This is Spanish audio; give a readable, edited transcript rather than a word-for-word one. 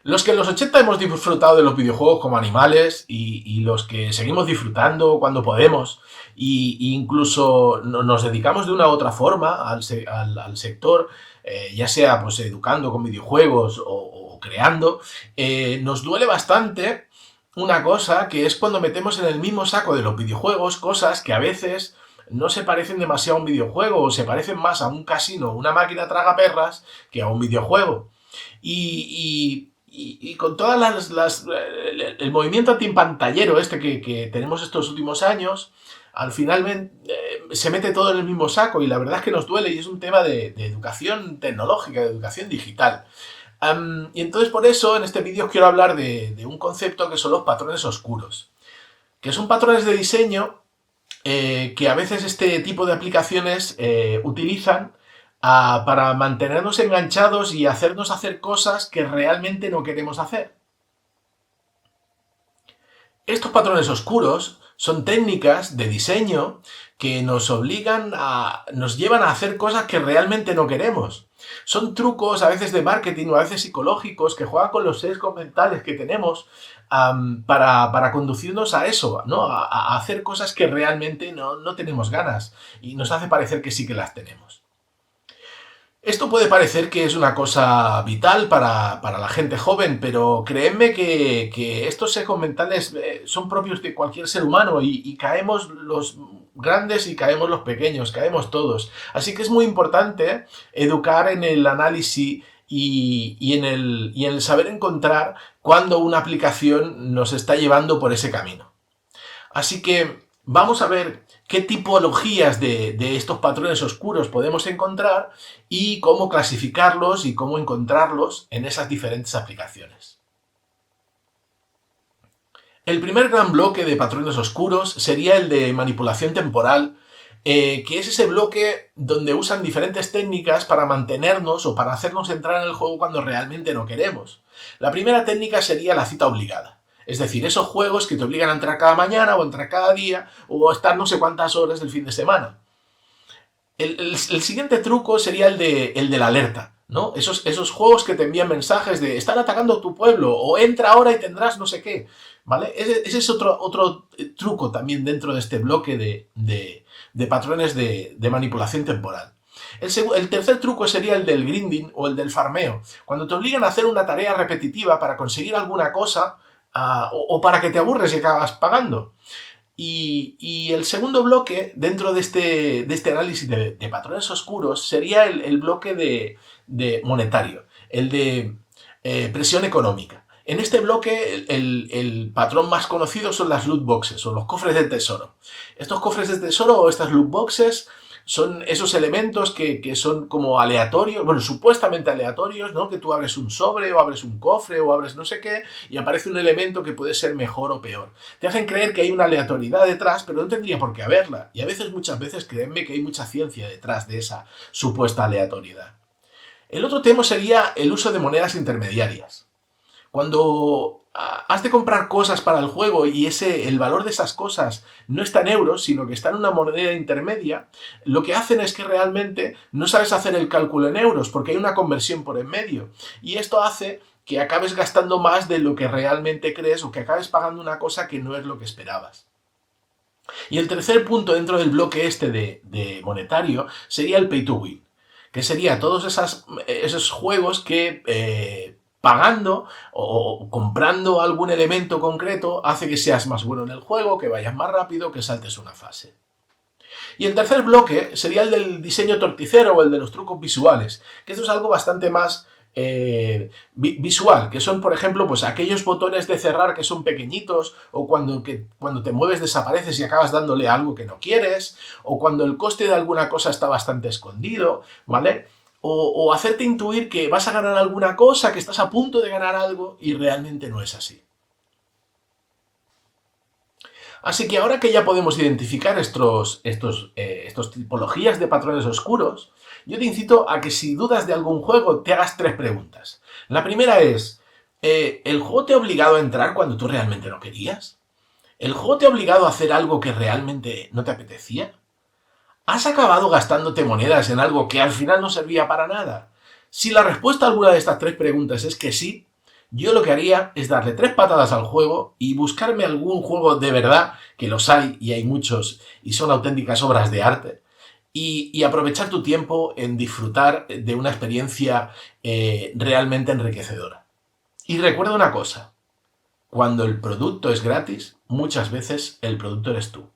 Los que en los 80 hemos disfrutado de los videojuegos como animales y los que seguimos disfrutando cuando podemos y incluso nos dedicamos de una u otra forma al sector, ya sea pues educando con videojuegos o creando, nos duele bastante una cosa que es cuando metemos en el mismo saco de los videojuegos cosas que a veces no se parecen demasiado a un videojuego o se parecen más a un casino o una máquina tragaperras que a un videojuego. Y con todas el movimiento antimpantallero este que tenemos estos últimos años, al final se mete todo en el mismo saco y la verdad es que nos duele y es un tema de educación tecnológica, de educación digital. Y entonces por eso en este vídeo quiero hablar de un concepto que son los patrones oscuros, que son patrones de diseño que a veces este tipo de aplicaciones utilizan para mantenernos enganchados y hacernos hacer cosas que realmente no queremos hacer. Estos patrones oscuros son técnicas de diseño que nos llevan a hacer cosas que realmente no queremos. Son trucos a veces de marketing o a veces psicológicos que juegan con los sesgos mentales que tenemos para conducirnos a eso, ¿no? A hacer cosas que realmente no tenemos ganas y nos hace parecer que sí que las tenemos. Esto puede parecer que es una cosa vital para la gente joven, pero créanme que estos sesgos mentales son propios de cualquier ser humano y caemos los grandes y caemos los pequeños, caemos todos. Así que es muy importante educar en el análisis y en el saber encontrar cuando una aplicación nos está llevando por ese camino. Así que vamos a ver qué tipologías de estos patrones oscuros podemos encontrar y cómo clasificarlos y cómo encontrarlos en esas diferentes aplicaciones. El primer gran bloque de patrones oscuros sería el de manipulación temporal, que es ese bloque donde usan diferentes técnicas para mantenernos o para hacernos entrar en el juego cuando realmente no queremos. La primera técnica sería la cita obligada. Es decir, esos juegos que te obligan a entrar cada mañana o entrar cada día o a estar no sé cuántas horas del fin de semana. El siguiente truco sería el de la alerta, ¿no? Esos juegos que te envían mensajes de están atacando tu pueblo o entra ahora y tendrás no sé qué, ¿vale? Ese es otro truco también dentro de este bloque de patrones de manipulación temporal. El tercer truco sería el del grinding o el del farmeo, cuando te obligan a hacer una tarea repetitiva para conseguir alguna cosa o para que te aburres y acabas pagando. Y el segundo bloque dentro de este análisis de patrones oscuros sería el bloque de monetario, el de presión económica. En este bloque el patrón más conocido son las loot boxes o los cofres de tesoro. Estos cofres de tesoro o estas loot boxes son esos elementos que son como aleatorios, bueno, supuestamente aleatorios, ¿no? Que tú abres un sobre o abres un cofre o abres no sé qué y aparece un elemento que puede ser mejor o peor. Te hacen creer que hay una aleatoriedad detrás, pero no tendría por qué haberla. Y a veces, muchas veces, créanme que hay mucha ciencia detrás de esa supuesta aleatoriedad. El otro tema sería el uso de monedas intermediarias. Cuando has de comprar cosas para el juego y el valor de esas cosas no está en euros, sino que está en una moneda intermedia, lo que hacen es que realmente no sabes hacer el cálculo en euros porque hay una conversión por en medio. Y esto hace que acabes gastando más de lo que realmente crees o que acabes pagando una cosa que no es lo que esperabas. Y el tercer punto dentro del bloque este de monetario sería el pay to win, que sería todos esos juegos que pagando o comprando algún elemento concreto hace que seas más bueno en el juego, que vayas más rápido, que saltes una fase. Y el tercer bloque sería el del diseño torticero o el de los trucos visuales, que esto es algo bastante más visual, que son, por ejemplo, pues aquellos botones de cerrar que son pequeñitos, o cuando te mueves desapareces y acabas dándole algo que no quieres, o cuando el coste de alguna cosa está bastante escondido, ¿vale? O hacerte intuir que vas a ganar alguna cosa, que estás a punto de ganar algo y realmente no es así. Así que ahora que ya podemos identificar estos tipologías de patrones oscuros, yo te incito a que si dudas de algún juego te hagas tres preguntas. La primera es, ¿el juego te ha obligado a entrar cuando tú realmente no querías? ¿El juego te ha obligado a hacer algo que realmente no te apetecía? ¿Has acabado gastándote monedas en algo que al final no servía para nada? Si la respuesta a alguna de estas tres preguntas es que sí, Yo lo que haría es darle 3 patadas al juego y buscarme algún juego de verdad, que los hay y hay muchos y son auténticas obras de arte, y aprovechar tu tiempo en disfrutar de una experiencia realmente enriquecedora. Y recuerda una cosa, cuando el producto es gratis, muchas veces el producto eres tú.